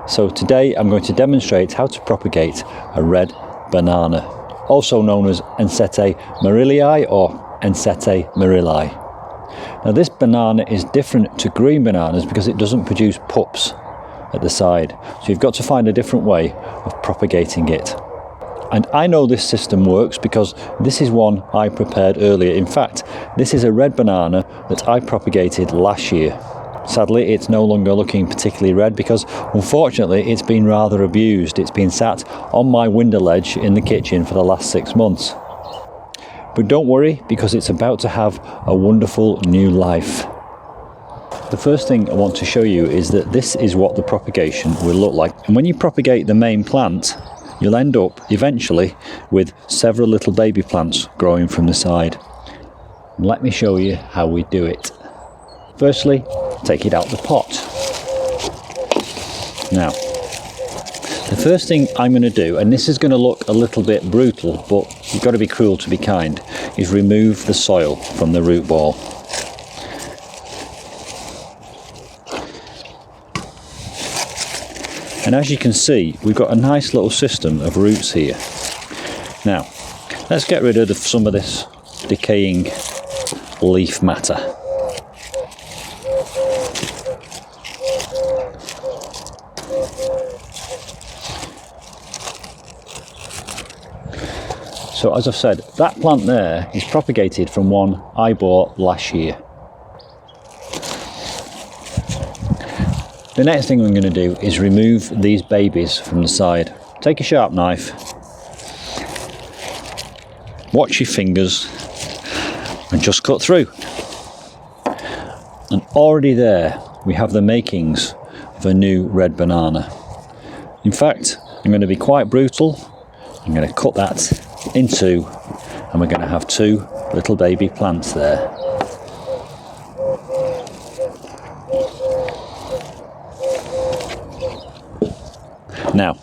So today I'm going to demonstrate how to propagate a red banana, also known as Ensete Maurelii or Ensete Maurelii. Now this banana is different to green bananas because it doesn't produce pups at the side. So you've got to find a different way of propagating it. And I know this system works because this is one I prepared earlier. In fact, this is a red banana that I propagated last year. Sadly, it's no longer looking particularly red because unfortunately it's been rather abused. It's been sat on my window ledge in the kitchen for the last 6 months. But don't worry, because it's about to have a wonderful new life. The first thing I want to show you is that this is what the propagation will look like. And when you propagate the main plant, you'll end up eventually with several little baby plants growing from the side. Let me show you how we do it. Firstly, take it out the pot. Now, the first thing I'm going to do, and this is going to look a little bit brutal, but you've got to be cruel to be kind, is remove the soil from the root ball. And as you can see, we've got a nice little system of roots here. Now, let's get rid of some of this decaying leaf matter. So as I've said, that plant there is propagated from one I bought last year. The next thing I'm going to do is remove these babies from the side. Take a sharp knife, watch your fingers and just cut through. And already there we have the makings of a new red banana. In fact, I'm going to be quite brutal. I'm going to cut that in two and we're going to have two little baby plants there. Now,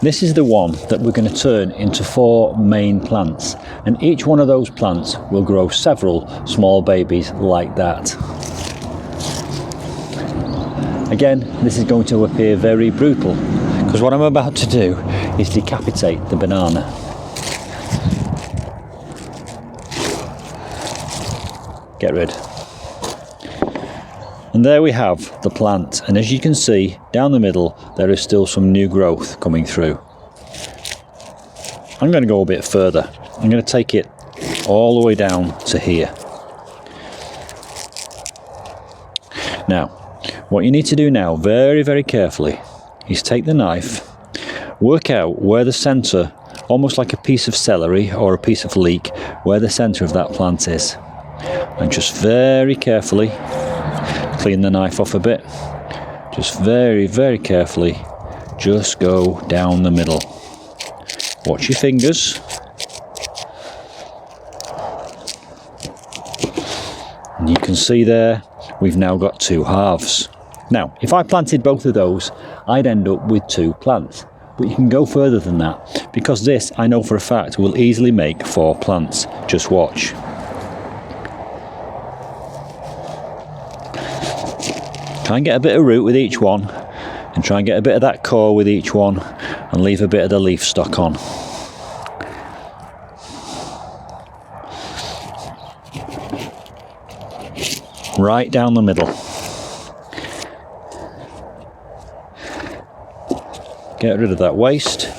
this is the one that we're going to turn into 4 main plants, and each one of those plants will grow several small babies like that. Again, this is going to appear very brutal because what I'm about to do is decapitate the banana. Get rid. And there we have the plant, and as you can see down the middle there is still some new growth coming through. I'm going to go a bit further. I'm going to take it all the way down to here. Now, what you need to do now, very, very carefully, is take the knife, work out where the centre, almost like a piece of celery or a piece of leek, where the centre of that plant is. And just very carefully clean the knife off a bit. Just very, very carefully, just go down the middle. Watch your fingers. And you can see there, we've now got 2 halves. Now, if I planted both of those, I'd end up with 2 plants. But you can go further than that, because this, I know for a fact, will easily make 4 plants. Just watch. Try and get a bit of root with each one, and try and get a bit of that core with each one, and leave a bit of the leaf stock on. Right down the middle. Get rid of that waste.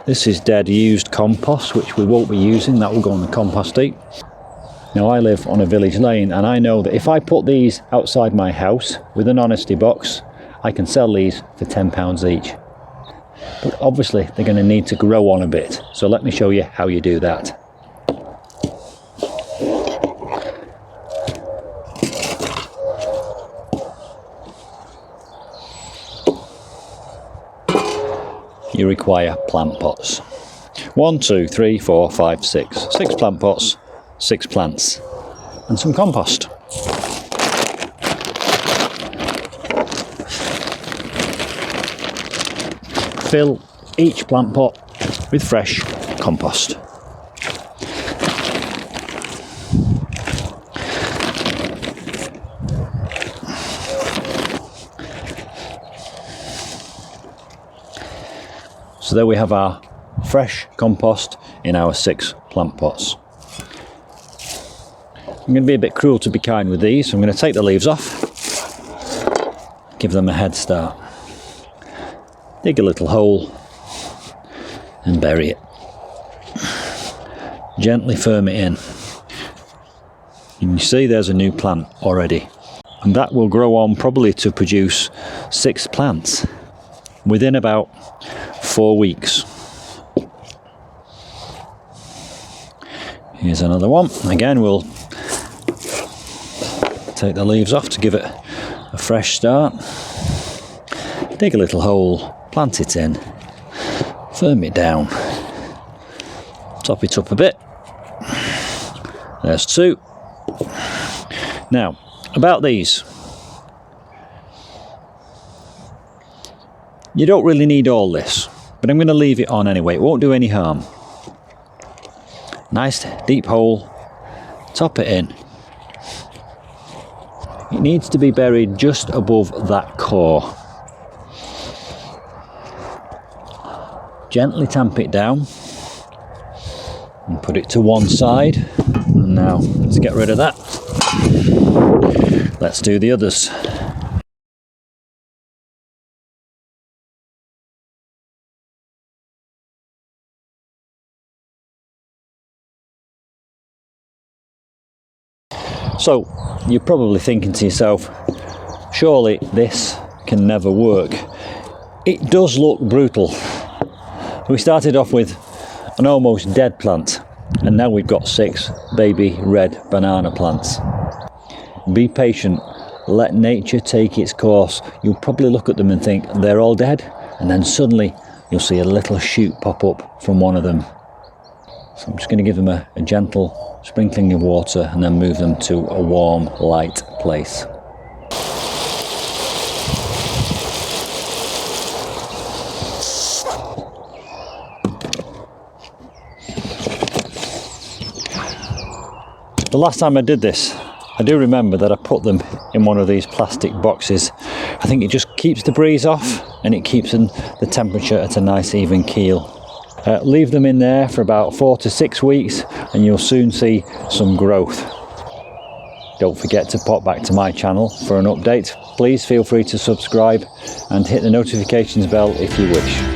This is dead used compost, which we won't be using. That will go on the compost heap. Now, I live on a village lane, and I know that if I put these outside my house with an honesty box, I can sell these for £10 each. But obviously they're going to need to grow on a bit, so let me show you how you do that. You require plant pots. 1, 2, 3, 4, 5, 6. 6 plant pots, 6 plants, and some compost. Fill each plant pot with fresh compost. So there we have our fresh compost in our 6 plant pots. I'm going to be a bit cruel to be kind with these, so I'm going to take the leaves off, give them a head start, dig a little hole and bury it. Gently firm it in. You can see there's a new plant already, and that will grow on probably to produce 6 plants within about 4 weeks. Here's another one. Again, we'll take the leaves off to give it a fresh start. Dig a little hole, plant it in, firm it down, top it up a bit. There's 2. Now, about these, you don't really need all this, but I'm going to leave it on anyway. It won't do any harm. Nice deep hole, top it in. It needs to be buried just above that core. Gently tamp it down and put it to one side. And now let's get rid of that. Let's do the others. So you're probably thinking to yourself, surely this can never work. It does look brutal. We started off with an almost dead plant, and now we've got 6 baby red banana plants. Be patient, let nature take its course. You'll probably look at them and think they're all dead, and then suddenly you'll see a little shoot pop up from one of them. So I'm just going to give them a gentle sprinkling of water and then move them to a warm, light place. The last time I did this, I do remember that I put them in one of these plastic boxes. I think it just keeps the breeze off and it keeps the temperature at a nice even keel. Leave them in there for about 4 to 6 weeks and you'll soon see some growth. Don't forget to pop back to my channel for an update. Please feel free to subscribe and hit the notifications bell if you wish.